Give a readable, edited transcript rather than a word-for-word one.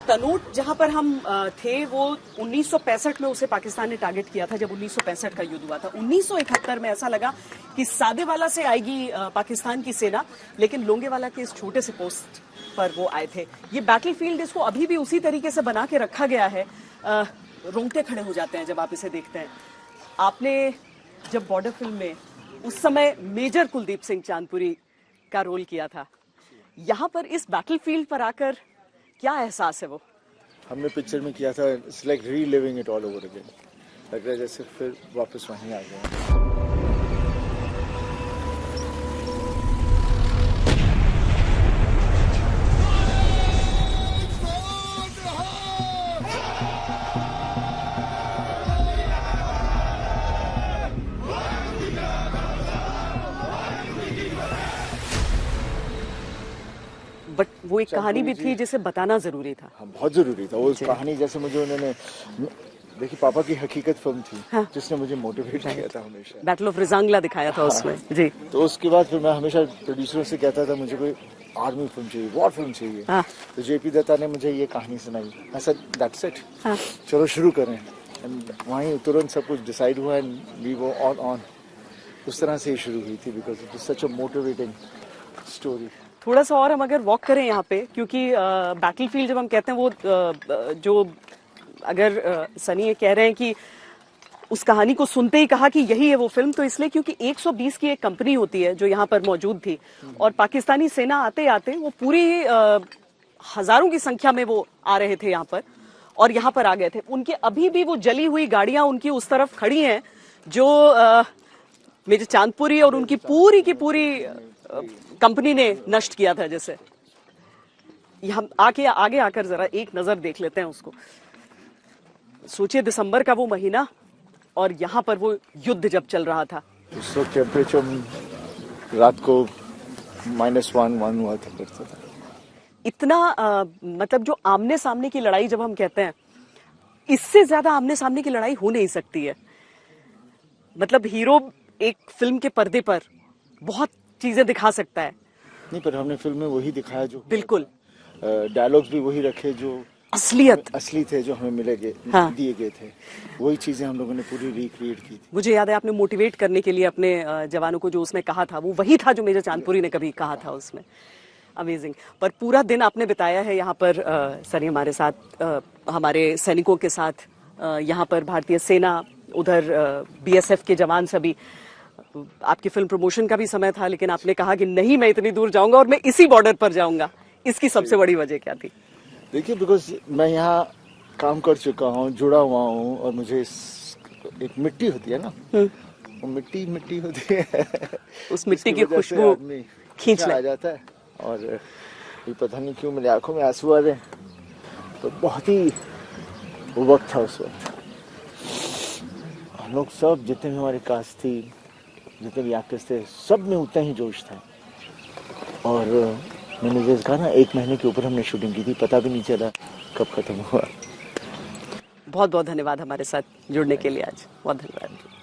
तनोट जहां पर हम थे वो 1965 में उसे पाकिस्तान ने टारगेट किया था, जब 1965 का युद्ध हुआ था। 1971 में ऐसा लगा कि सादेवाला से आएगी पाकिस्तान की सेना, लेकिन लोंगेवाला के इस छोटे से पोस्ट पर वो आए थे। ये बैटलफील्ड, इसको अभी भी उसी तरीके से बना के रखा गया है। रोंगटे खड़े हो जाते हैं जब आप इसे देखते हैं। आपने जब बॉर्डर फिल्म में उस समय मेजर कुलदीप सिंह चांदपुरी का रोल किया था, यहाँ पर इस बैटलफील्ड पर आकर क्या एहसास है? वो हमने पिक्चर में किया था, it's like reliving it all over again. लग रहा है जैसे फिर वापस वहीं आ गए। बट वो एक कहानी भी थी जिसे बताना जरूरी था। हाँ, बहुत जरूरी था। वो कहानी जैसे मुझे उन्होंने देखिए, पापा की हकीकत फिल्म थी। हाँ। जिसने मुझे मोटिवेट किया था हमेशा। बैटल ऑफ रिजांगला दिखाया था। हाँ। उसमें जी। तो उसके बाद फिर मैं हमेशा प्रोड्यूसरों से कहता था मुझे कोई आर्मी फिल्म चाहिए, वॉर फिल्म चाहिए। हाँ। तो जेपी दत्ता ने मुझे ये कहानी सुनाई। I said, that's it। हाँ। चलो शुरू करें। वहीं तुरंत सब कुछ डिसाइड हुआ and we were all on. उस तरह से ही शुरू हुई थी, because it is such a motivating story. थोड़ा सा और हम अगर वॉक करें यहाँ पे, क्योंकि बैटलफील्ड जब हम कहते हैं वो जो अगर सनी ये कह रहे हैं कि उस कहानी को सुनते ही कहा कि यही है वो फिल्म, तो इसलिए क्योंकि 120 की एक कंपनी होती है जो यहाँ पर मौजूद थी, और पाकिस्तानी सेना आते आते वो पूरी हजारों की संख्या में वो आ रहे थे यहाँ पर, और यहाँ पर आ गए थे। उनके अभी भी वो जली हुई गाड़ियां उनकी उस तरफ खड़ी हैं जो मेजर चांदपुरी और उनकी पूरी की पूरी कंपनी ने नष्ट किया था। जैसे हम आगे आकर जरा एक नजर देख लेते हैं उसको। सोचिए, दिसंबर का वो महीना और यहाँ पर वो युद्ध जब चल रहा था। उस वक्त टेम्परेचर रात को -1 हुआ था। इतना मतलब जो आमने सामने की लड़ाई जब हम कहते हैं, इससे ज्यादा आमने सामने की लड़ाई हो नहीं सकती है। मतलब हीरो एक फिल्म के पर्दे पर बहुत चीजें दिखा सकता है। नहीं, पर हमने फिल्म में वही दिखाया जो बिल्कुल। डायलॉग्स भी वही रखे जो असली थे, जो हमें हाँ। दिए गए थे। वही चीजें हम लोगों ने पूरी रिक्रिएट की थी। मुझे याद है आपने मोटिवेट करने के लिए अपने जवानों को जो उसमें कहा था, वो वही था जो मेजर चांदपुरी ने कभी कहा था उसमें। अमेजिंग। पर पूरा दिन आपने बिताया है यहाँ पर सनी हमारे साथ, हमारे सैनिकों के साथ, यहाँ पर भारतीय सेना, उधर बीएसएफ के जवान सभी। आपकी फिल्म प्रमोशन का भी समय था, लेकिन आपने कहा कि नहीं, मैं इतनी दूर जाऊंगा और मैं इसी बॉर्डर पर जाऊंगा। इसकी सबसे बड़ी वजह क्या थी? देखिए, बिकॉज मैं यहाँ काम कर चुका हूँ, जुड़ा हुआ हूँ, और मुझे एक मिट्टी होती है ना, वो मिट्टी होती है। उस मिट्टी की खुशबू खींच आ जाता है, और ये पता नहीं क्यों मेरी आंखों में आंसू आ रहे हैं। तो बहुत ही वो वक्त था उस वक्त। हम लोग सब, जितने भी हमारी कास्ट थी, जितने भी एक्टर्स थे, सब में उतना ही जोश था। और मैंने जैसे कहा ना, 1 महीने के ऊपर हमने शूटिंग की थी, पता भी नहीं चला कब खत्म हुआ। बहुत बहुत धन्यवाद हमारे साथ जुड़ने के लिए आज। बहुत धन्यवाद।